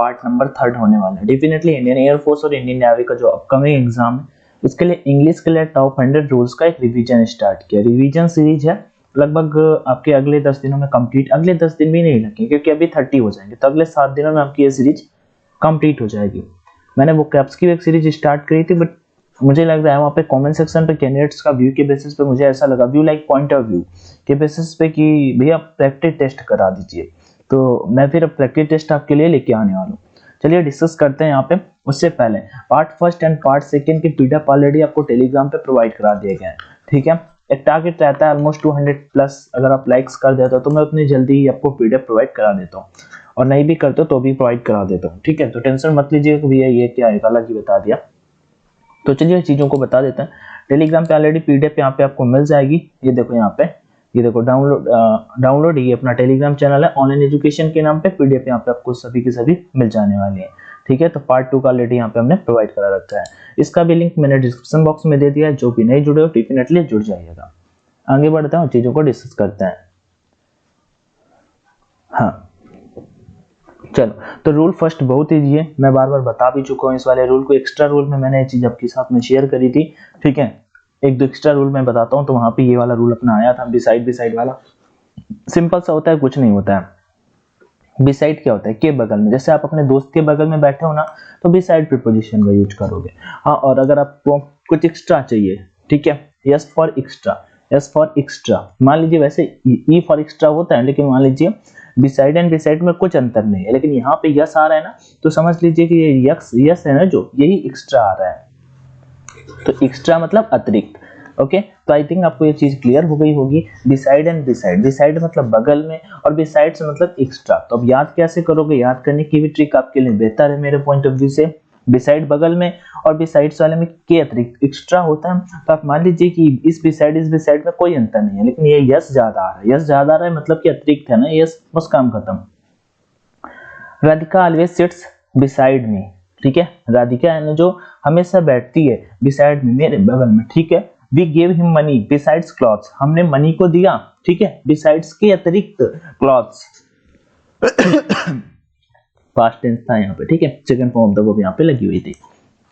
Part number 3 होने वाला है। डेफिनेटली इंडियन एयरफोर्स और इंडियन नेवी का जो अपकमिंग एग्जाम है उसके लिए इंग्लिश के लिए टॉप 100 रूल्स का एक रिवीजन स्टार्ट किया। रिवीजन सीरीज है, लगभग आपके अगले 10 दिनों में कंप्लीट, अगले 10 दिन भी नहीं लगेंगे क्योंकि अभी 30 हो जाएंगे, तो अगले 7 दिनों में आपकी ये सीरीज कंप्लीट हो जाएगी। मैंने वो कैप्स की एक सीरीज स्टार्ट करी थी, बट मुझे लग रहा है वहाँ पे कमेंट सेक्शन पे कैंडिडेट्स का व्यू के बेसिस पे मुझे ऐसा लगा, view like point of view के बेसिस पे कि भैया प्रैक्टिस टेस्ट करा दीजिए, तो मैं फिर अब प्रैक्टिस टेस्ट आपके लिए लेके आने वाला हूँ। चलिए डिस्कस करते हैं यहाँ पे। उससे पहले part first and part second की पीडीएफ ऑलरेडी आपको टेलीग्राम पे प्रोवाइड करा दिए गए हैं, ठीक है। एक टारगेट रहता है ऑलमोस्ट 200 प्लस, अगर आप लाइक्स कर देते हो तो मैं उतनी जल्दी ही आपको पीडीएफ प्रोवाइड करा देता हूँ, और नहीं भी करते हो तो भी प्रोवाइड करा देता हूँ, ठीक है। तो टेंशन मत लीजिए कि भैया ये क्या है, अलग ही बता दिया। तो चलिए चीजों को बता देते हैं। टेलीग्राम पे ऑलरेडी पीडीएफ यहाँ पे आपको मिल जाएगी, ये देखो यहाँ पे, ये देखो डाउनलोड ये अपना टेलीग्राम चैनल है ऑनलाइन एजुकेशन के नाम पे। पीडीएफ यहाँ पे आपको सभी की सभी मिल जाने वाली है, ठीक है। तो पार्ट 2 का ऑलरेडी यहाँ पे हमने प्रोवाइड करा रखा है, इसका भी लिंक मैंने डिस्क्रिप्शन बॉक्स में दे दिया है, जो भी नहीं जुड़े हो डेफिनेटली जुड़ जाइएगा। आगे बढ़ते हैं, चीजों को डिस्कस करते हैं। हाँ चलो, तो रूल फर्स्ट बहुत ईजी है, मैं बार बार बता भी चुका हूँ इस वाले रूल को। एक्स्ट्रा रूल में मैंने ये चीज आपके साथ में शेयर करी थी, ठीक है। एक दो एक्स्ट्रा रूल मैं बताता हूँ, तो वहां पे ये वाला रूल अपना आया था, बिसाइड वाला। सिंपल सा होता है, कुछ नहीं होता है। बिसाइड क्या होता है, के बगल में, जैसे आप अपने दोस्त के बगल में बैठे हो ना, तो बिसाइड प्रीपोजिशन का यूज करोगे। हाँ, और अगर आपको कुछ एक्स्ट्रा चाहिए, ठीक है, यस फॉर एक्स्ट्रा, मान लीजिए वैसे ई फॉर एक्स्ट्रा होता है, लेकिन मान लीजिए बिसाइड एंड बिसाइड में कुछ अंतर नहीं है, लेकिन यहाँ पे यस आ रहा है ना, तो समझ लीजिए कि ये यस है ना, जो यही एक्स्ट्रा आ रहा है, तो एक्स्ट्रा मतलब अतिरिक्त। ओके, तो आई थिंक आपको ये चीज क्लियर हो गई होगी। बिसाइड एंड बिसाइड मतलब बगल में, और बिसाइड से मतलब एक्स्ट्रा। तो अब याद कैसे करोगे, याद करने की भी ट्रिक आपके लिए बेहतर है मेरे पॉइंट ऑफ व्यू से। बिसाइड बगल में और बिसाइड्स वाले में के अतिरिक्त एक्स्ट्रा होता है, तो आप मान लीजिए कि इस बिसाइड में कोई अंतर नहीं है, लेकिन ये यस ज्यादा आ रहा है, मतलब कि अतिरिक्त है ना यस, बस काम खत्म। Radhika always sits beside me, ठीक है, राधिका है ना जो हमेशा बैठती है बिसाइड में, मेरे बगल में, ठीक है। We give him money besides clothes, हमने मनी को दिया, ठीक है, बिसाइड्स के अतिरिक्त क्लॉथ्स। पास्ट टेंस था यहाँ पे, ठीक है, second form of the verb यहाँ पे लगी हुई थी।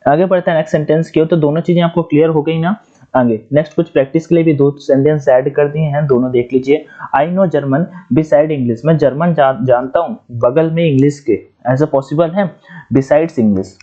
आगे बढ़ते हैं नेक्स्ट सेंटेंस की ओर। तो दोनों चीजें आपको क्लियर हो गई ना। आगे नेक्स्ट कुछ प्रैक्टिस के लिए भी दो सेंटेंस ऐड कर दिए हैं, दोनों देख लीजिए। I know German beside English, मैं जर्मन जानता हूँ बगल में इंग्लिश के, ऐसा पॉसिबल है? बिसाइड्स इंग्लिश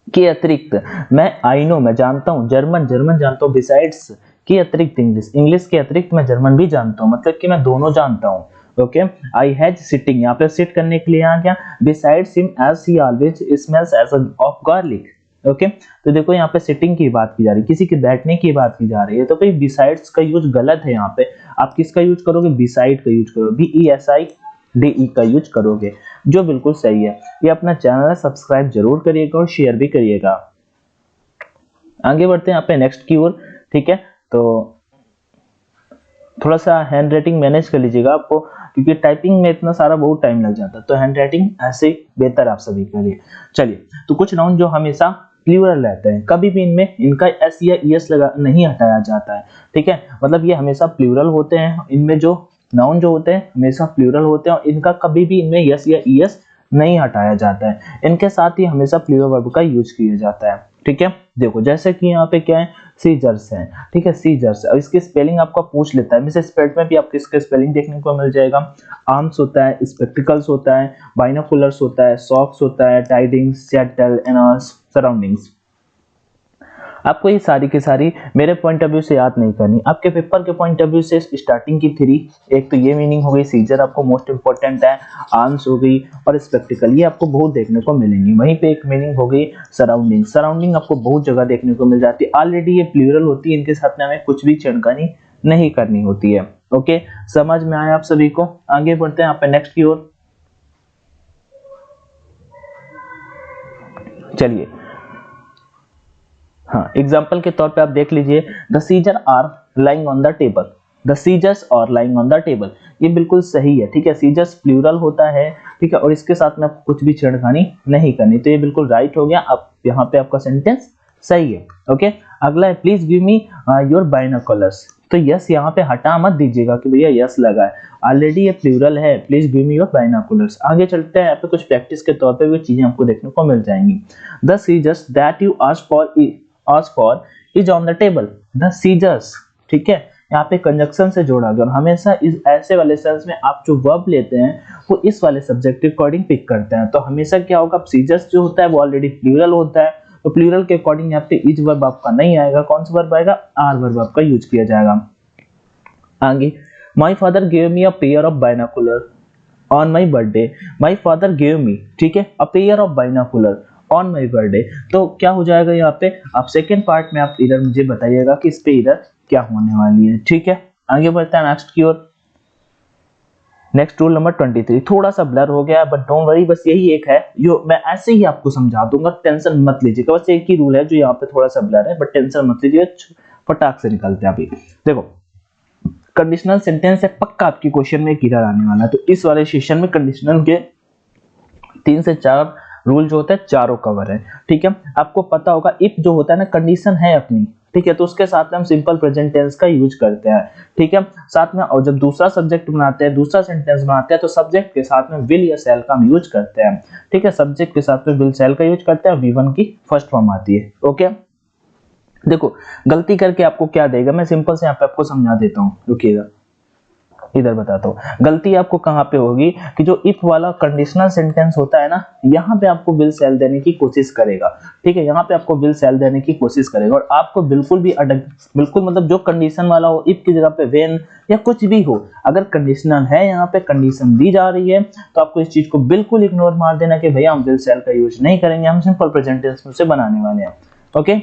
के अतिरिक्त, मैं आई नो मैं जानता हूँ जर्मन जानता हूँ, बिसाइड्स के अतिरिक्त इंग्लिश के अतिरिक्त मैं जर्मन भी जानता हूँ, मतलब कि मैं दोनों जानता हूँ। ओके, आई हैज सिटिंग, यहाँ पे सिट करने के लिए आ गया, besides him as he always smells as of garlic. Okay, तो देखो यहाँ पे सिटिंग की बात की जा रही है, किसी के बैठने की बात की जा रही है, तो भाई बिसाइड्स का यूज गलत है। यहाँ पे आप किसका यूज करोगे, बिसाइड का यूज करोगे, BESIDE का यूज करोगे, जो बिल्कुल सही है। ये अपना चैनल है, सब्सक्राइब जरूर करिएगा और शेयर भी करिएगा। आगे बढ़ते हैं यहाँ पे नेक्स्ट की ओर, ठीक है। तो थोड़ा सा हैंड राइटिंग मैनेज कर लीजिएगा आपको, क्योंकि टाइपिंग में इतना सारा बहुत टाइम लग जाता है, तो हैंड राइटिंग ऐसे बेहतर आप सभी के लिए। चलिए, तो कुछ नाउन जो हमेशा प्लूरल रहते हैं, कभी भी इनमें इनका एस या ईएस लगा नहीं हटाया जाता है, ठीक है, मतलब ये हमेशा प्लूरल होते हैं। इनमें जो नाउन जो होते हैं हमेशा प्लूरल होते हैं, और इनका कभी भी इनमें यस या ईएस नहीं हटाया जाता है। इनके साथ ही हमेशा प्लूरल वर्ब का यूज किया जाता है, ठीक है। देखो जैसे कि यहाँ पे क्या है, सीजर्स है, ठीक है, सीजर्स। अब इसकी स्पेलिंग आपको पूछ लेता है, मिसेस स्प्रेड में भी आपको इसका स्पेलिंग देखने को मिल जाएगा। आर्म्स होता है, स्पेक्टिकल्स होता है, बाइनोकुलर्स होता है, सॉक्स होता है, टाइडिंग्स, शटल, एनर्स, सराउंडिंग्स। आपको ये सारी की सारी मेरे पॉइंट ऑफ व्यू से याद नहीं करनी, आपके पेपर के पॉइंट ऑफ व्यू से स्टार्टिंग की 3, एक तो ये मीनिंग हो गई, सीजर आपको मोस्ट इंपॉर्टेंट है, आर्म्स हो गई, और स्पेक्टिकल, ये आपको बहुत देखने को मिलेंगी। वहीं पे एक मीनिंग हो गई सराउंडिंग आपको बहुत जगह देखने को मिल जाती है। ऑलरेडी ये प्लूरल होती है, इनके साथ में हमें कुछ भी छेड़खानी नहीं करनी होती है। ओके, समझ में आया आप सभी को? आगे बढ़ते हैं आप नेक्स्ट की ओर। चलिए, हाँ, एग्जाम्पल के तौर पे आप देख लीजिए, the scissor are lying on the table, the scissors are lying on the table, ये बिल्कुल सही है, ठीक है। सीजर्स प्लूरल होता है, ठीक है, और इसके साथ में आपको कुछ भी छेड़खानी नहीं करनी, तो ये बिल्कुल राइट हो गया। अब यहाँ पे आपका सेंटेंस सही है। ओके, अगला है, please give me your binoculars, तो यस यहाँ पे हटा मत दीजिएगा कि भैया यस लगा है, ऑलरेडी ये प्लूरल है, please give me your binoculars. आगे चलते हैं, यहाँ पे कुछ प्रैक्टिस के तौर पे भी चीजें आपको देखने को मिल जाएंगी। The scissors that you ask for is on the table. The scissors, ठीक है, यहाँ पे कंजक्शन से जोड़ा गया और हमेशा इस ऐसे वाले सेंस में आप जो वर्ब लेते हैं वो इस वाले सब्जेक्ट के अकॉर्डिंग पिक करते हैं। तो हमेशा क्या होगा, सीजर्स जो होता है वो ऑलरेडी प्लूरल होता है, तो प्लूरल के अकॉर्डिंग यहाँ पे इज वर्ब आपका नहीं आएगा, कौन सा वर्ब आएगा, आर वर्ब आपका यूज किया जाएगा। आगे, my father gave me a pair of binocular on my birthday. My father gave me, ठीक है, a pair of binocular on my birthday. तो क्या हो जाएगा यहाँ पे, आप सेकेंड पार्ट में आप इधर मुझे बताइएगा कि इस पे इधर क्या होने वाली है, ठीक है। आगे बढ़ते हैं नेक्स्ट की ओर। नेक्स्ट रूल नंबर 23, थोड़ा सा ब्लर हो गया बट डोंट वरी, बस यही एक है जो मैं ऐसे ही आपको समझा दूंगा, टेंशन मत लीजिएगा, बस एक ही रूल है जो यहाँ पे थोड़ा सा ब्लर है, बट टेंशन मत लीजिए, फटाक से निकलते हैं। अभी देखो, कंडीशनल सेंटेंस है, पक्का आपकी क्वेश्चन में किधर आने वाला है, तो इस वाले सेशन में कंडीशनल के 3 से 4 रूल जो होता है चारों कवर है, ठीक है। आपको पता होगा इफ जो होता है ना, कंडीशन है अपनी, ठीक है, तो उसके साथ में हम सिंपल प्रेजेंट टेंस का यूज करते हैं, ठीक है। साथ में और जब दूसरा सब्जेक्ट बनाते हैं, दूसरा सेंटेंस बनाते हैं, तो सब्जेक्ट के साथ में विल या शैल का हम यूज करते हैं, ठीक है। सब्जेक्ट के साथ में विल शैल का यूज करते हैं, V1 की फर्स्ट फॉर्म आती है, ओके। देखो गलती करके आपको क्या देगा, मैं सिंपल से यहाँ पे आपको समझा देता हूँ, रुकिएगा इधर बताता हूँ। गलती आपको कहाँ पे होगी कि जो इफ वाला कंडीशनल सेंटेंस होता है ना, यहाँ पे आपको विल शैल देने की कोशिश करेगा, ठीक है, यहाँ पे आपको विल शैल देने की कोशिश करेगा और आपको बिल्कुल भी बिल्कुल मतलब जो कंडीशन वाला हो, इफ की जगह पे व्हेन या कुछ भी हो, अगर कंडीशनल है, यहाँ पे कंडीशन दी जा रही है, तो आपको इस चीज को बिल्कुल इग्नोर मार देना कि भैया हम विल शैल का यूज नहीं करेंगे, हम सिंपल प्रेजेंट टेंस से बनाने वाले हैं, ओके।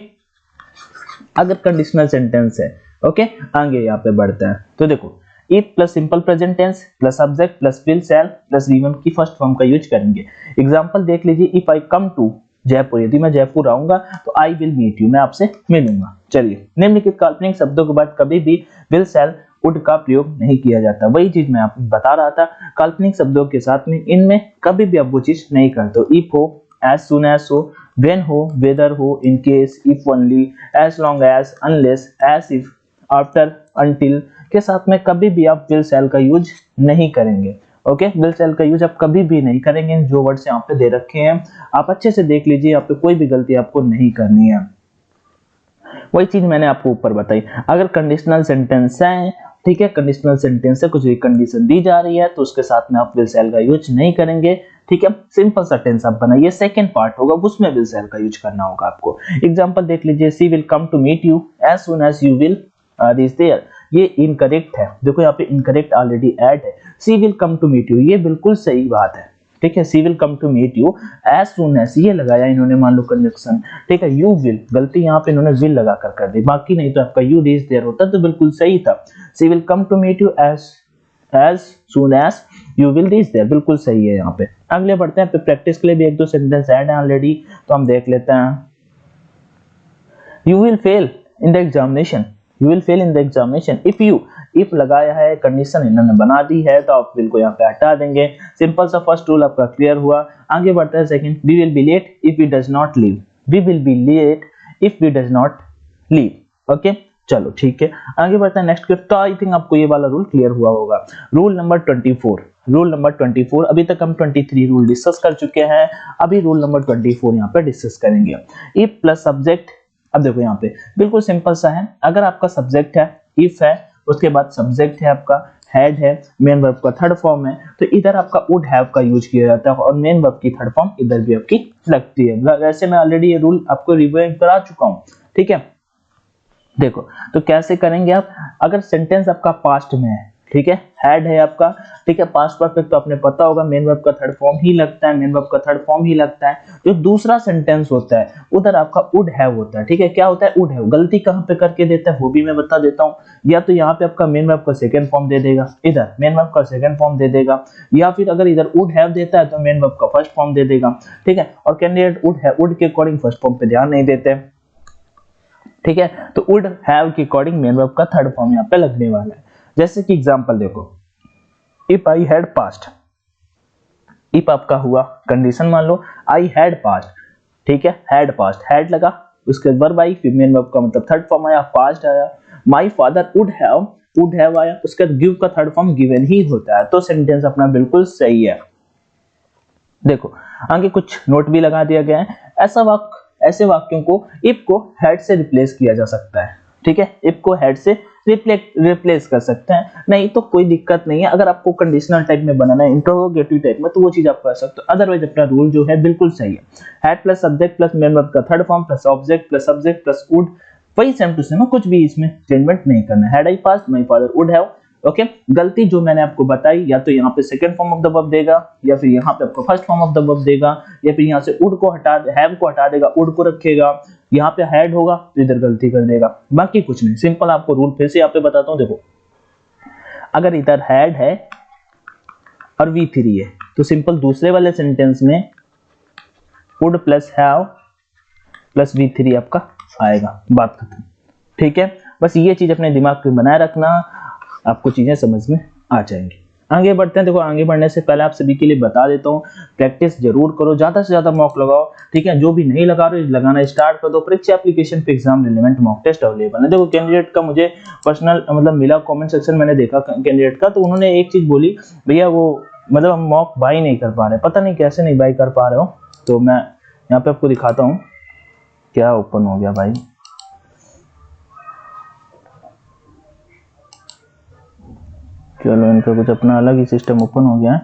अगर कंडीशनल सेंटेंस है, ओके। आगे यहाँ पे बढ़ता है, तो देखो if plus simple present tense plus subject plus will shall plus V1 की फर्स्ट फॉर्म का यूज करेंगे। एग्जांपल देख लीजिए, if I come to Jaipur, यदि मैं जयपुर आऊंगा तो आई विल मीट यू, मैं आपसे मिलूंगा। चलिए, निम्नलिखित काल्पनिक शब्दों के बाद कभी भी विल शैल वुड का प्रयोग नहीं किया जाता। वही चीज मैं आपको बता रहा था, काल्पनिक शब्दों के साथ में इनमें कभी भी आप वो चीज नहीं करते। इफ हो, एज सुन एज हो, व्हेन हो, वेदर हो, in case, if only, as long as, unless, as if, after, until के साथ में कभी भी आप विल शैल का यूज नहीं करेंगे, ओके। विल शैल का यूज आप कभी भी नहीं करेंगे, जो वर्ड्स यहाँ पे दे रखे हैं आप अच्छे से देख लीजिए, यहाँ पे कोई भी गलती आपको नहीं करनी है। वही चीज मैंने आपको ऊपर बताई, अगर कंडीशनल सेंटेंस है, ठीक है, कंडीशनल सेंटेंस से कुछ भी कंडीशन दी जा रही है तो उसके साथ में आप विल शैल का यूज नहीं करेंगे, ठीक है। सिंपल सा टेंस आप बनाइए, सेकंड पार्ट होगा उसमें विल शैल का यूज करना होगा आपको। एग्जांपल देख लीजिए, she will come to meet you as soon as you will reach there. ये इनकरेक्ट है, देखो यहाँ पे इनकरेक्ट ऑलरेडी ऐड है, she will come to meet you, ये बिल्कुल सही बात है, ठीक है। She will come to meet you as soon as, ये लगाया इन्होंने मान लो कंजक्शन, ठीक है। यू विल, गलती यहाँ पे इन्होंने विल लगा कर दी, बाकी नहीं तो आपका यू रीच देयर होता तो बिल्कुल सही था। She will come to meet you as soon as you will reach there, बिल्कुल सही है यहाँ पे। अगले बढ़ते हैं, प्रैक्टिस के लिए भी एक दो सेंटेंस ऐड है ऑलरेडी, तो हम देख लेते हैं। You will fail in the examination, you will fail in the examination. If you, if लगाया है, कंडीशन इन्होंने बना दी है, तो आप विल को यहाँ पे हटा देंगे। सिंपल सा फर्स्ट रूल आपका क्लियर हुआ। आगे बढ़ता है second, we will be late if we does not leave, we will be late if we does not leave, okay. चलो ठीक है, आगे बढ़ता है नेक्स्ट। तो आई थिंक आपको ये वाला रूल क्लियर हुआ होगा। रूल नंबर 24, रूल नंबर 24, अभी तक हम 23 रूल डिस्कस कर चुके हैं, अभी रूल नंबर 24 यहाँ पे डिस्कस करेंगे। इफ प्लस सब्जेक्ट, अब देखो यहाँ पे बिल्कुल सिंपल सा है, अगर आपका सब्जेक्ट है, इफ है, उसके बाद सब्जेक्ट है आपका, हैड है, मेन वर्ब का थर्ड फॉर्म है, तो इधर आपका वुड हैव का यूज किया जाता है और मेन वर्ब की थर्ड फॉर्म इधर भी आपकी लगती है। वैसे मैं ऑलरेडी ये रूल आपको रिवाइज करा चुका हूँ, ठीक है। देखो तो कैसे करेंगे आप, अगर सेंटेंस आपका पास्ट में है, ठीक है, हैड है आपका, ठीक है, पास्ट परफेक्ट तो आपने पता होगा मेन वर्ब का थर्ड फॉर्म ही लगता है, मेन वर्ब का थर्ड फॉर्म ही लगता है। जो दूसरा सेंटेंस होता है उधर आपका वुड हैव होता है, ठीक है। क्या होता है वुड हैव, गलती कहां पे करके देता है वो भी मैं बता देता हूं। या तो यहाँ पे आपका मेन वर्ब का सेकंड फॉर्म दे देगा, इधर मेन वर्ब का सेकंड फॉर्म दे देगा, या फिर अगर इधर वुड हैव देता है तो मेन वर्ब का फर्स्ट फॉर्म दे देगा, ठीक है। और कैंडिडेट वुड हैव, वुड के अकॉर्डिंग फर्स्ट फॉर्म पे ध्यान नहीं देते, ठीक है, तो वुड हैव के अकॉर्डिंग मेन वर्ब का थर्ड फॉर्म यहाँ पे लगने वाला है। जैसे कि एग्जांपल देखो, if I had passed, if आपका हुआ कंडीशन मान लो आई हैड पास्ट, ठीक है, हैड पास्ट, हैड लगा, उसके बाद वर्ब आई, फिर मेन वर्ब का मतलब थर्ड फॉर्म आया, पास्ट आया, माय फादर वुड हैव आया, उसका गिव का थर्ड फॉर्म गिवन ही होता है, तो सेंटेंस अपना बिल्कुल सही है। देखो आगे कुछ नोट भी लगा दिया गया है। ऐसे वाक्यों को इफ को हैड से रिप्लेस किया जा सकता है, ठीक है, इफ को हैड से रिप्लेस कर सकते हैं, नहीं तो कोई दिक्कत नहीं है। अगर आपको कंडीशनल टाइप में बनाना है, इंटरोगेटिव टाइप में, तो वो चीज आप कर सकते हो, अदरवाइज अपना रूल जो है बिल्कुल सही है। Had plus subject plus main verb का third form plus object plus subject plus would, वही सेम टू सेम, कुछ भी इसमें चेंजमेंट नहीं करना है। Had I passed, my father would have. Okay, गलती जो मैंने आपको बताई, या तो यहाँ पे second form of the verb देगा, या फिर यहाँ पे आपको first form of the verb देगा, या फिर यहाँ से वुड को हैव को हटा देगा, वुड को रखेगा, यहाँ पे हैड होगा तो इधर गलती कर देगा, बाकी कुछ नहीं। सिंपल आपको रूल फिर से यहाँ पे बताता हूँ। देखो अगर इधर हैड है और V3 है, तो सिंपल दूसरे वाले सेंटेंस में would plus have plus V3 आपका आएगा, बात खत्म, ठीक है। बस ये चीज अपने दिमाग में बनाए रखना, आपको चीजें समझ में आ जाएंगी। आगे बढ़ते हैं। देखो आगे बढ़ने से पहले आप सभी के लिए बता देता हूँ, प्रैक्टिस जरूर करो, ज्यादा से ज्यादा मॉक लगाओ, ठीक है। जो भी नहीं लगा रहे लगाना स्टार्ट कर दो। परीक्षा एप्लीकेशन पे exam relevant mock test available है। देखो कैंडिडेट का मुझे पर्सनल मतलब मिला, कमेंट सेक्शन मैंने देखा कैंडिडेट का, तो उन्होंने एक चीज बोली, भैया वो मतलब हम मॉक बाई नहीं कर पा रहे, पता नहीं कैसे नहीं बाई कर पा रहे हो। तो मैं यहाँ पे आपको दिखाता हूँ, क्या ओपन हो गया भाई, चलो इनका कुछ अपना अलग ही सिस्टम ओपन हो गया है।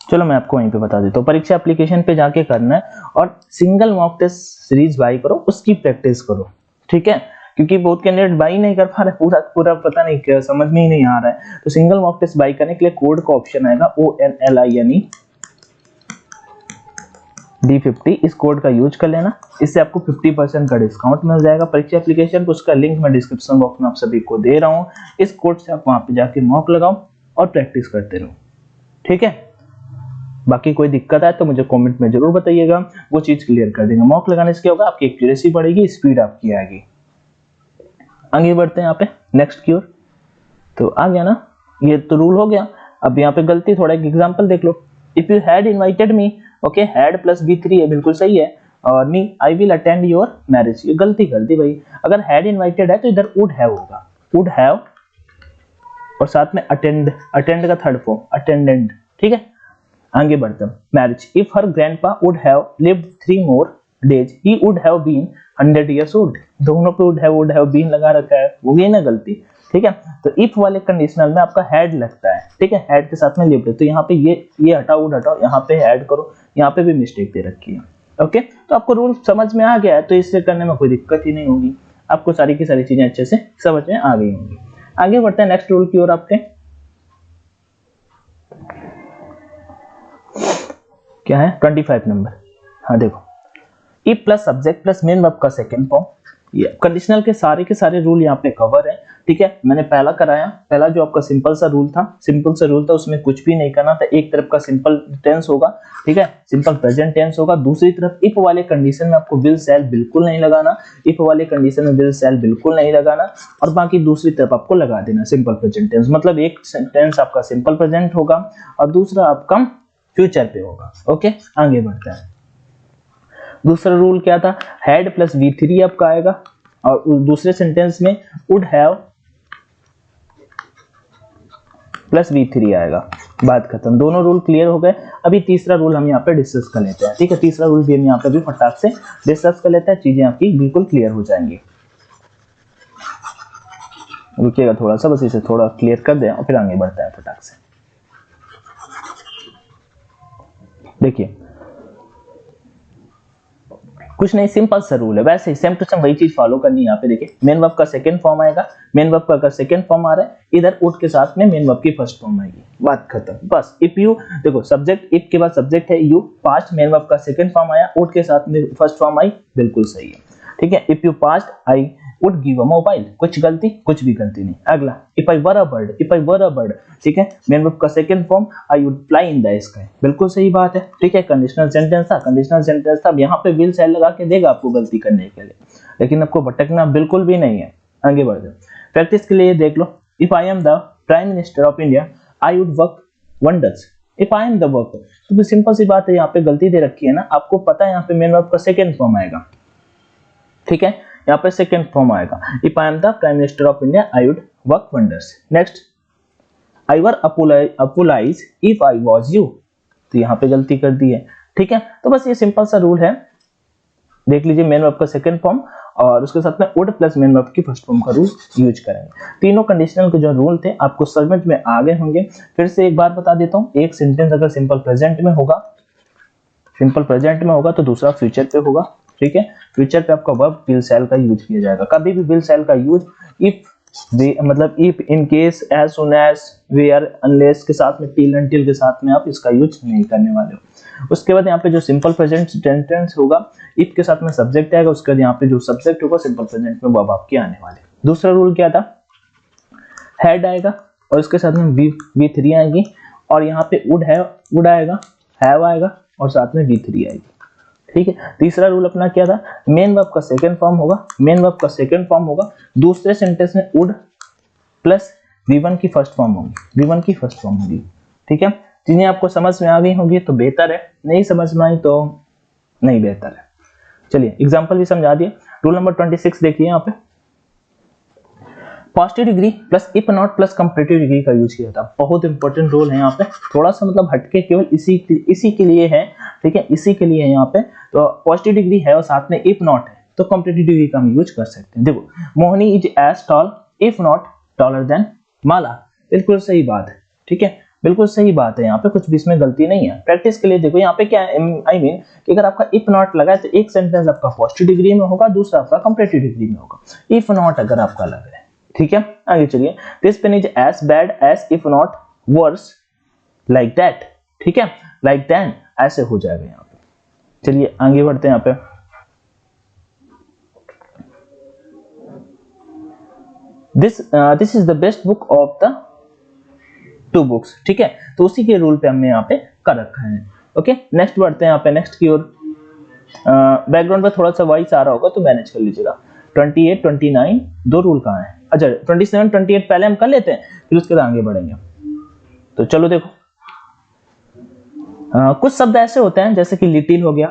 चलो मैं आपको वहीं पे बता देता हूँ, परीक्षा एप्लीकेशन पे जाके करना है और single mock test series buy करो, उसकी प्रैक्टिस करो, ठीक है। क्योंकि बहुत कैंडिडेट बाई नहीं कर पा रहे, पूरा पता नहीं क्या, समझ में ही नहीं आ रहा है। तो सिंगल मॉक टेस्ट बाई करने के लिए कोड का ऑप्शन आएगा ONLINE D50, इस कोड का यूज कर लेना, इससे आपको 50% का डिस्काउंट मिल जाएगा परीक्षा एप्लीकेशन। उसका लिंक मैं डिस्क्रिप्शन बॉक्स में आप सभी को दे रहा हूँ। इस कोड से आप वहां पे जाके मॉक लगाओ और प्रैक्टिस करते रहो, ठीक है। बाकी कोई दिक्कत आए तो मुझे कमेंट में जरूर बताइएगा, वो चीज क्लियर कर देंगे। मॉक लगाने से क्या होगा, आपकी एक्यूरेसी बढ़ेगी, स्पीड आपकी आएगी। आगे बढ़ते हैं यहाँ पे नेक्स्ट की ओर। तो आ गया ना, ये तो रूल हो गया। अब यहाँ पे गलती, थोड़ा एक एग्जांपल देख लो। If you had invited me, okay, had plus V3 है, बिल्कुल सही है। और me I will attend your marriage, ये गलती कर दी भाई। अगर हैड इनवाइटेड है तो इधर वुड हैव होगा, वुड हैव और साथ में अटेंड का थर्ड फॉर्म अटेंडेंट, ठीक है। आगे बढ़ते हैं, marriage. If her grandpa would have lived 3 more days he would have been 100 years old। दोनों पे वुड हैव बीन लगा रखा है, हो गई ना गलती, ठीक है। तो इफ वाले कंडीशनल में आपका हैड लगता है, ठीक है, हैड के साथ में लिव्ड है, तो यहाँ पे ये हटाओ, वुड हटाओ, यहाँ पे ऐड करो, यहाँ पे भी मिस्टेक दे रखी है, ओके। तो आपको रूल समझ में आ गया है, तो इससे करने में कोई दिक्कत ही नहीं होगी, आपको सारी की सारी चीजें अच्छे से समझ में आ गई होंगी। आगे बढ़ते हैं नेक्स्ट रूल की ओर आपके, क्या है 25 नंबर। हाँ देखो, if plus subject plus main verb का सेकंड फॉर्म, ये कंडीशनल के सारे रूल यहाँ पे कवर है, ठीक है। मैंने पहला कराया, पहला जो आपका सिंपल सा रूल था, उसमें कुछ भी नहीं करना था। एक तरफ का सिंपल टेंस होगा, ठीक है, सिंपल प्रेजेंट टेंस होगा। दूसरी तरफ इफ वाले कंडीशन में आपको विल शैल बिल्कुल नहीं लगाना, इफ वाले कंडीशन में विल शैल बिल्कुल नहीं लगाना, और बाकी दूसरी तरफ आपको लगा देना सिंपल प्रेजेंट टेंस। मतलब एक टेंस आपका सिंपल प्रेजेंट होगा और दूसरा आपका फ्यूचर पे होगा, ओके। आगे बढ़ते हैं, दूसरा रूल क्या था, हैड प्लस V3 आपका आएगा, और दूसरे सेंटेंस में वुड हैव प्लस V3 आएगा, बात खत्म। दोनों रूल क्लियर हो गए। अभी तीसरा रूल हम यहाँ पे डिस्कस कर लेते हैं, ठीक है। तीसरा रूल भी हम यहाँ पे भी फटाक से डिस्कस कर लेते हैं, चीजें आपकी बिल्कुल क्लियर हो जाएंगी। रुकिएगा थोड़ा सा, बस इसे थोड़ा क्लियर कर दें और फिर आगे बढ़ते हैं फटाक से। देखिए कुछ नहीं, सिंपल सा रूल है, वैसे ही सेम टू सेम वही चीज फॉलो करनी है। यहाँ पे देखिए, मेन वर्ब का सेकंड फॉर्म आएगा, मेन वर्ब का अगर सेकंड फॉर्म आ रहा है, इधर वुड के साथ में मेन वर्ब की फर्स्ट फॉर्म आएगी, बात खत्म। बस इफ यू देखो, सब्जेक्ट इफ के बाद सब्जेक्ट है यू, पास्ट मेन वर्ब का सेकंड फॉर्म आया, वुड के साथ में फर्स्ट फॉर्म आई, बिल्कुल सही है, ठीक है। If you past I would give a mobile, कुछ भी गलती नहीं। अगला, if I were a bird, ठीक है, मेन वर्ब का second form I would fly in the sky, बिल्कुल सही बात है, ठीक है। कंडीशनल सेंटेंस था, अब यहाँ पे विल शैल लगा के देगा आपको गलती करने के लिए, लेकिन आपको भटकना बिल्कुल भी नहीं है। आगे बढ़ते हैं, प्रैक्टिस के लिए देख लो, if I am the prime minister of India I would work wonders, if I am the worker, तो सिंपल सी बात है, यहाँ पे गलती दे रखी है ना, आपको पता है यहाँ पे मेन वर्ब का सेकंड फॉर्म आएगा, ठीक है, यहाँ पे सेकंड फॉर्म आएगा, if I am the prime minister of India I would work wonders. Next, I were apologise if I was you, तो यहाँ पे गलती कर दी है, ठीक है। तो बस ये सिंपल सा रूल है, देख लीजिए मेन वर्ब का सेकंड फॉर्म और उसके साथ में वुड प्लस मेन वर्ब की फर्स्ट फॉर्म का रूल यूज करेंगे। तीनों कंडीशनल के जो रूल थे आपको समझ में आ गए होंगे। फिर से एक बार बता देता हूँ, एक सेंटेंस अगर सिंपल प्रेजेंट में होगा, सिंपल प्रेजेंट में होगा तो दूसरा फ्यूचर पे होगा, ठीक है। फ्यूचर पे आपका वर्ब विल शैल का यूज किया जाएगा। कभी भी विल शैल का यूज इफ मतलब if, in case, as soon as, where, unless के साथ में, टिल, अनटिल के साथ में आप इसका यूज नहीं करने वाले हो। उसके बाद यहाँ पे जो सिंपल प्रेजेंट टेंस होगा, इफ के साथ में सब्जेक्ट आएगा, उसके बाद यहाँ पे जो सब्जेक्ट होगा सिंपल प्रेजेंट में वर्ब आपके आने वाले। दूसरा रूल क्या था, हैड आएगा और उसके साथ में V3 आएगी और यहाँ पे वुड है, वुड आएगा, हैव आएगा और साथ में V3 आएगी, ठीक है। तीसरा रूल अपना क्या था, मेन वर्ब का सेकंड फॉर्म होगा, मेन वर्ब का सेकंड फॉर्म होगा, दूसरे सेंटेंस में वुड प्लस V1 की फर्स्ट फॉर्म होगी, V1 की फर्स्ट फॉर्म होगी, ठीक है। जिन्हें आपको समझ में आ गई होगी तो बेहतर है, नहीं समझ में आई तो नहीं बेहतर है। चलिए एग्जांपल भी समझा दिए। रूल नंबर 26 देखिए, यहाँ पे positive degree plus if not plus comparative degree का यूज किया था। बहुत इंपॉर्टेंट रूल है यहाँ पे, थोड़ा सा मतलब हटके केवल इसी के लिए है, ठीक है, इसी के लिए है यहाँ पे। तो पॉजिटिव डिग्री है और साथ में इफ नॉट है तो कंपैरेटिव डिग्री का हम यूज कर सकते हैं। देखो, Mohini is as tall if not taller than Mala, बिल्कुल सही बात है, ठीक है, बिल्कुल सही बात है, यहाँ पे कुछ भी इसमें गलती नहीं है। प्रैक्टिस के लिए देखो यहाँ पे क्या है, आई मीन कि अगर आपका इफ नॉट लगा है तो एक सेंटेंस आपका पॉजिटिव डिग्री में होगा, दूसरा आपका कंपैरेटिव डिग्री में होगा, इफ नॉट अगर आपका लग रहा है, ठीक है। आगे चलिए, this pen is as bad as if not worse like that, ठीक है, लाइक दैन ऐसे हो जाएगा यहाँ पे। चलिए आगे बढ़ते हैं यहाँ पे। This is the best book of the to books, ठीक है, तो उसी के रूल पे हमने यहाँ पे कर रखा है। ओके, नेक्स्ट बढ़ते हैं यहाँ पे, नेक्स्ट की ओर। बैकग्राउंड पे थोड़ा सा वॉइस आ रहा होगा तो मैनेज कर लीजिएगा। 28, 29 दो रूल कहाँ है, अच्छा 27, 28 पहले हम कर लेते हैं, फिर उसके बाद आगे बढ़ेंगे। तो चलो देखो, कुछ शब्द ऐसे होते हैं जैसे कि लिटिल हो गया,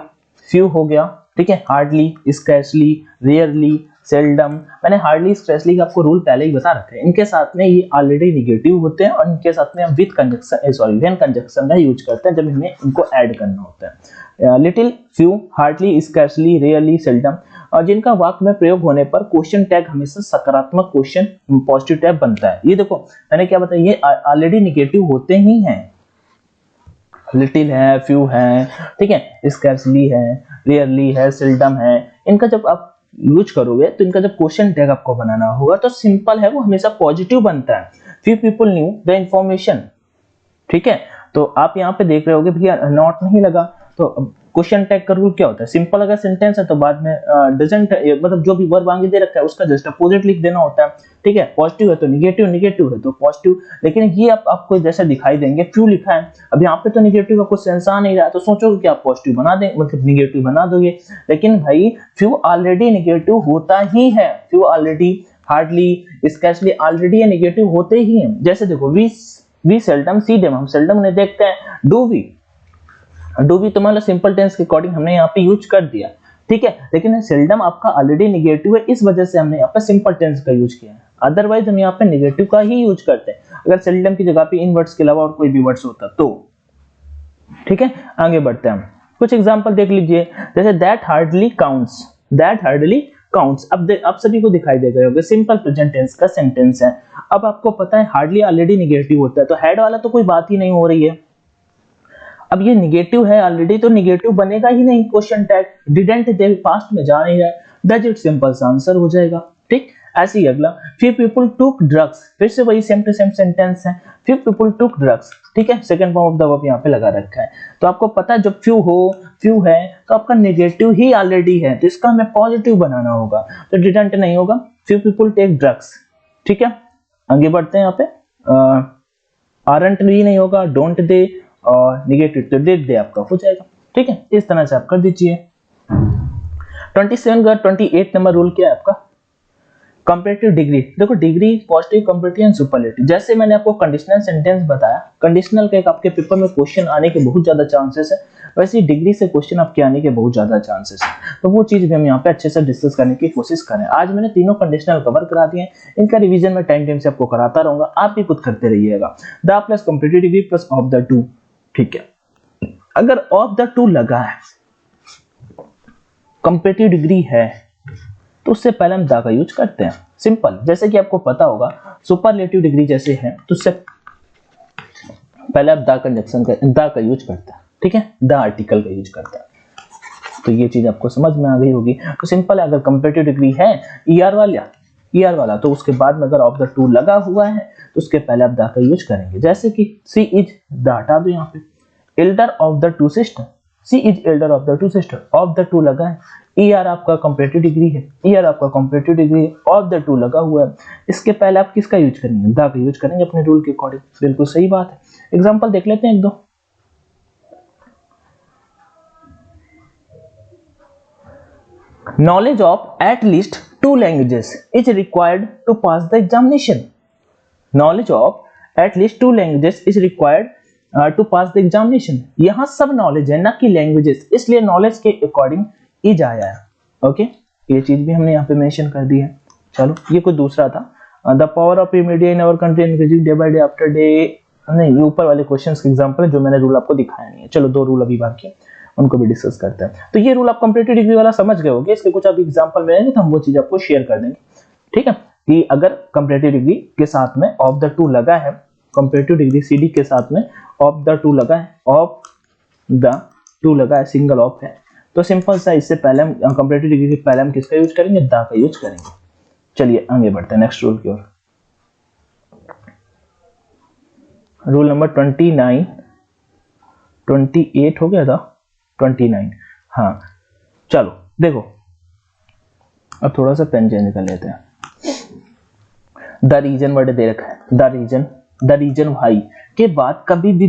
फ्यू हो गया, ठीक है, हार्डली, स्कैर्सली, रेयरली, सेल्डम। मैंने हार्डली, स्कैर्सली का आपको रूल पहले ही बता रखा है। इनके साथ में ये ऑलरेडी निगेटिव होते हैं और इनके साथ में हम with conjunction, sorry when conjunction का यूज करते हैं जब हमें इनको ऐड करना होता है। Little, few, hardly, scarcely, rarely, seldom, और जिनका वाक्य में प्रयोग होने पर क्वेश्चन टैग हमेशा सकारात्मक क्वेश्चन पॉजिटिव टैग बनता है। ये देखो मैंने क्या बताया, ये ऑलरेडी निगेटिव होते ही हैं। लिटिल है, फ्यू है, ठीक है, स्कैर्सली है, रेयरली है, सेल्डम है, इनका जब आप यूज करोगे तो इनका जब क्वेश्चन टैग आपको बनाना होगा तो सिंपल है, वो हमेशा पॉजिटिव बनता है। Few people new the information, ठीक है, तो आप यहाँ पे देख रहे होगे भैया नॉट नहीं लगा, तो क्वेश्चन टैग का रूल क्या होता है, सिंपल अगर सेंटेंस है तो बाद में डजंट, मतलब जो भी वर्ब आगे दे रखा है उसका जस्ट अपोजिट लिख देना होता है, ठीक है। पॉजिटिव है तो निगेटिव, निगेटिव है तो पॉजिटिव, लेकिन ये आपको जैसा दिखाई देंगे, फ्यू लिखा है, अब यहाँ पे तो निगेटिव का कुछ सेंस आ नहीं रहा है, तो सोचोगे कि आप पॉजिटिव बना दें, मतलब निगेटिव बना दोगे, लेकिन भाई फ्यू ऑलरेडी निगेटिव होता ही है, few already, hardly, scarcely already negative होते ही हैं। जैसे देखो, वी सेल्डम सी देम, हम सेल्डम उन्हें देखते हैं, डू वी तो मतलब सिंपल टेंस के अकॉर्डिंग हमने यहाँ पे यूज कर दिया, ठीक है, लेकिन सेल्डम आपका ऑलरेडी निगेटिव है, इस वजह से हमने यहाँ पे सिंपल टेंस का यूज किया है, अदरवाइज हम यहाँ पे निगेटिव का ही यूज करते हैं अगर सेल्डम की जगह पे इन वर्ड्स के अलावा और कोई भी वर्ड्स होता तो, ठीक है। आगे बढ़ते हैं हम, कुछ एग्जांपल देख लीजिए, जैसे that hardly counts, that hardly counts, अब आप सभी को दिखाई दे गए होंगे, सिंपल प्रेजेंट टेंस का सेंटेंस है। अब आपको पता है हार्डली ऑलरेडी निगेटिव होता है, तो हैड वाला तो कोई बात ही नहीं हो रही है, अब ये निगेटिव है ऑलरेडी तो निगेटिव बनेगा ही नहीं, question tag didn't they past में जा नहीं रहा है, डज इट सिंपल सा आंसर हो जाएगा, ठीक। ऐसे ही अगला, फ्यू पीपल टुक ड्रग्स, फिर से वही सेम टू सेम सेंटेंस है, फ्यू पीपल टुक ड्रग्स, ठीक है, second form of the verb यहाँ पे लगा रखा है, तो आपको पता है जब फ्यू है तो आपका निगेटिव ही ऑलरेडी है, तो इसका हमें पॉजिटिव बनाना होगा, तो डिडंट नहीं होगा, फ्यू पीपल टेक ड्रग्स, ठीक है। आगे बढ़ते हैं यहाँ पे, आरंट भी नहीं होगा, डोंट दे, और निगेटिव तो डिड दे आपका हो जाएगा, ठीक है, इस तरह से आप कर दीजिए। 27 का 28 नंबर रूल क्या है आपका, कंपैरेटिव डिग्री, देखो degree positive, comparative and superlative. जैसे मैंने आपको कंडीशनल सेंटेंस बताया, कंडीशनल का एक आपके पेपर में क्वेश्चन आने के बहुत ज्यादा चांसेस है, वैसे ही डिग्री से क्वेश्चन आपके आने के बहुत ज्यादा चांसेस है। तो वो चीज भी हम यहाँ पे अच्छे से डिस्कस करने की कोशिश करें। आज मैंने तीनों कंडीशनल कवर करा दिए, इनका रिवीजन मैं टाइम से आपको कराता रहूंगा, आप भी खुद करते रहिएगा। The plus comparative degree plus of the to, ठीक है। अगर ऑफ द टू लगा है, कंपैरेटिव डिग्री है, तो उससे पहले हम द का यूज करते हैं, सिंपल। जैसे कि आपको पता होगा सुपरलेटिव डिग्री जैसे है तो उससे पहले आप द कंजक्शन का द का यूज करते हैं, ठीक है, द आर्टिकल का यूज करते हैं। तो ये चीज आपको समझ में आ गई होगी। तो सिंपल है, अगर कंपैरेटिव डिग्री है ईआर वाला तो उसके बाद में अगर ऑफ द टू लगा हुआ है तो उसके पहले आप द का यूज करेंगे। जैसे कि सी इज, द हटा दो यहाँ पे, elder of the two sister, she is elder of the two sister, of the two लगा है, ईआर आपका कंपैरेटिव डिग्री है, ईआर आपका कंपैरेटिव डिग्री है, ऑफ द टू लगा हुआ है, इसके पहले आप किसका यूज करेंगे, द का यूज करेंगे अपने रूल के अकॉर्डिंग। बिल्कुल सही बात है। एग्जांपल देख लेते हैं एक दो। Knowledge of at least 2 languages is required to pass the examination. Knowledge of at least 2 languages is required to pass the examination. यहाँ सब नॉलेज है ना कि लैंग्वेजेस, इसलिए नॉलेज के अकॉर्डिंग इज आया है। ओके, ये चीज भी हमने यहाँ पे मेंशन कर दी है। चलो ये कुछ दूसरा था। The power of media in our country increasing day by day after day, नहीं ये ऊपर वाले क्वेश्चंस के एग्जांपल है जो मैंने रूल आपको दिखाया नहीं है। चलो दो रूल अभी बाकी है, उनको भी डिस्कस करते हैं। तो ये रूल आप कंपैरेटिव डिग्री वाला समझ गए होंगे, इसके कुछ अभी एग्जांपल मिलेंगे तो हम वो चीज आपको शेयर कर देंगे, ठीक है। कि अगर कंपैरेटिव डिग्री के साथ में ऑफ द टू लगा है, कंपैरेटिव डिग्री सीडी के साथ में ऑफ द टू लगा है, ऑफ द टू लगा है, सिंगल ऑफ है, तो सिंपल सा इससे पहले हम कंपैरेटिव डिग्री के पहले हम किसका यूज करेंगे, द का यूज करेंगे। चलिए आगे बढ़ते हैं नेक्स्ट रूल की ओर। रूल नंबर 29, 28 हो गया था, 29, हाँ चलो देखो अब थोड़ा सा पेन चेंज कर लेते हैं। द रीजन वर्ड दे रखा है, द रीजन वाई के बाद कभी भी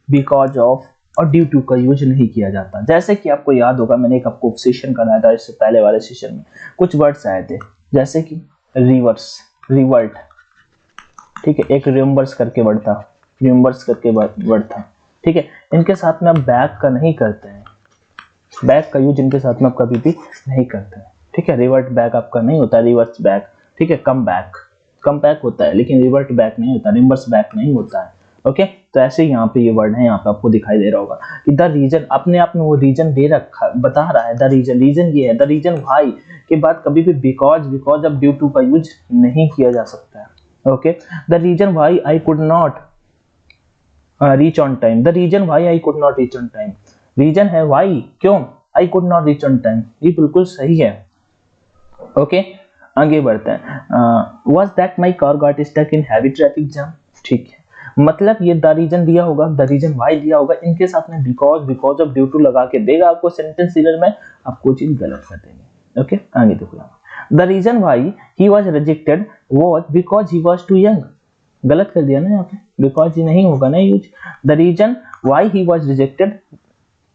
बिकॉज ऑफ और ड्यू टू का यूज नहीं किया जाता। जैसे कि आपको याद होगा मैंने एक आपको सेशन कराया था, इससे पहले वाले सेशन में कुछ वर्ड्स आए थे जैसे कि रिवर्स, रिवर्ट, ठीक है, एक रिम्बर्स करके वर्ड था, रिम्बर्स करके वर्ड था, ठीक है। इनके साथ में आप बैक का नहीं करते हैं, बैक का यूज इनके साथ में आप कभी भी नहीं करते हैं, ठीक है। रिवर्ट बैक आपका नहीं होता, रिवर्स बैक, ठीक है। कम बैक होता है लेकिन रिवर्ट बैक नहीं होता, रिवर्स बैक नहीं होता है, ओके। तो ऐसे ही यहाँ पे ये वर्ड है, यहाँ पे आपको दिखाई दे रहा होगा कि द रीजन, अपने आप में वो रीजन दे रखा, बता रहा है द रीजन ये है, द रीजन वाई के बाद कभी भी बिकॉज ऑफ ड्यू टू का यूज नहीं किया जा सकता है, okay. The reason why I could not reach on time, the reason why I could not reach on time, reason है वाई, क्यों, I could not reach on time, ये बिल्कुल सही है, ओके। आगे बढ़ते हैं। Was that my car got stuck in heavy traffic jam, ठीक है, मतलब ये द रीजन दिया होगा, द रीजन वाई दिया होगा, इनके साथ में बिकॉज ऑफ ड्यू टू लगा के देगा आपको सेंटेंस सीरियल में, आपको चीज गलत कर देंगे, ओके। आगे देखो, the reason why he was rejected was because he was too young, गलत कर दिया ना यहाँ पे, बिकॉज ही नहीं होगा ना use, the reason why he was rejected,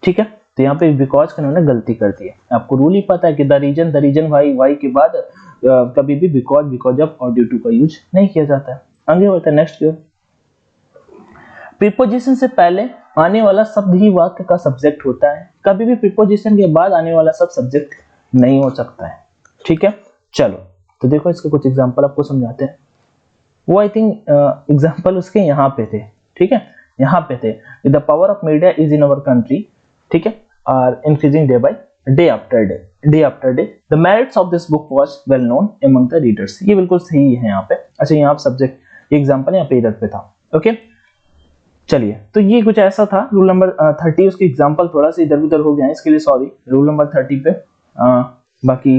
ठीक है। तो यहाँ पे बिकॉज का उन्होंने गलती कर दी है। आपको रूल ही पता है कि द रीजन वाई के बाद कभी भी बिकॉज ऑफ और ड्यू टू का यूज नहीं किया जाता है। आगे बढ़ते हैं नेक्स्ट की ओर। प्रीपोजिशन से पहले आने वाला शब्द ही वाक्य का सब्जेक्ट होता है, कभी भी प्रीपोजिशन के बाद आने वाला सब सब्जेक्ट नहीं हो सकता है, ठीक है। चलो तो देखो इसके कुछ एग्जांपल आपको समझाते हैं। वो आई थिंक एग्जांपल उसके यहाँ पे थे, ठीक है, यहाँ पे थे। The power of media is in our country, ठीक है, are increasing day by day after day. The merits of this book was well known among the readers, ये बिल्कुल सही है यहाँ पे। अच्छा यहाँ सब्जेक्ट एग्जांपल यहाँ पे इधर पे था, ओके। चलिए तो ये कुछ ऐसा था रूल नंबर 30, उसके एग्जांपल थोड़ा सा इधर उधर हो गया है, इसके लिए सॉरी। रूल नंबर 30 पे बाकी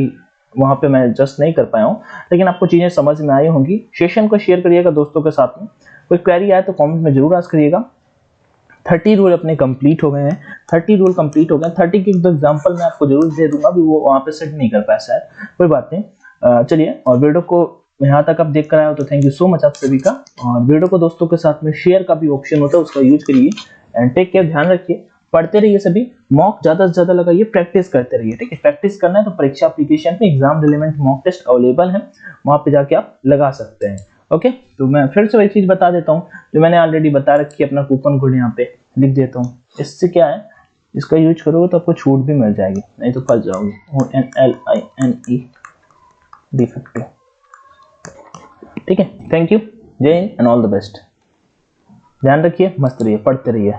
वहां पे मैं जस्ट नहीं कर पाया हूँ, लेकिन आपको चीजें समझ में आई होंगी। सेशन को शेयर करिएगा दोस्तों के साथ में, कोई क्वेरी आए तो कमेंट में जरूर आस्क करिएगा। 30 रूल अपने कंप्लीट हो गए हैं, 30 रूल कंप्लीट हो गए। 30 के दो एग्जांपल मैं आपको जरूर दे दूंगा, अभी वो वहां पे सेट नहीं कर पाया शायद, कोई बात नहीं। चलिए, और वीडियो को यहाँ तक आप देख कर आए हो तो थैंक यू सो मच आप सभी का। और वीडियो को दोस्तों के साथ में शेयर का भी ऑप्शन होता है, उसका यूज करिए। एंड टेक केयर, ध्यान रखिए। पढ़ते रहिए सभी, मॉक ज्यादा से ज्यादा लगाइए, प्रैक्टिस करते रहिए, ठीक है। प्रैक्टिस करना है तो परीक्षा एप्लीकेशन पे exam relevant mock test available है, वहां पे जाके आप लगा सकते हैं। ओके, तो मैं फिर से वही चीज बता देता हूँ जो मैंने ऑलरेडी बता रखी है, अपना कूपन कोड यहाँ पे लिख देता हूँ। इससे क्या है, इसका यूज करोगे तो आपको छूट भी मिल जाएगी, नहीं तो फंस जाओगे। ONLINE D50, ठीक है। थैंक यू, जय Hind and all the best. ध्यान रखिए, मस्त रहिए, पढ़ते रहिए।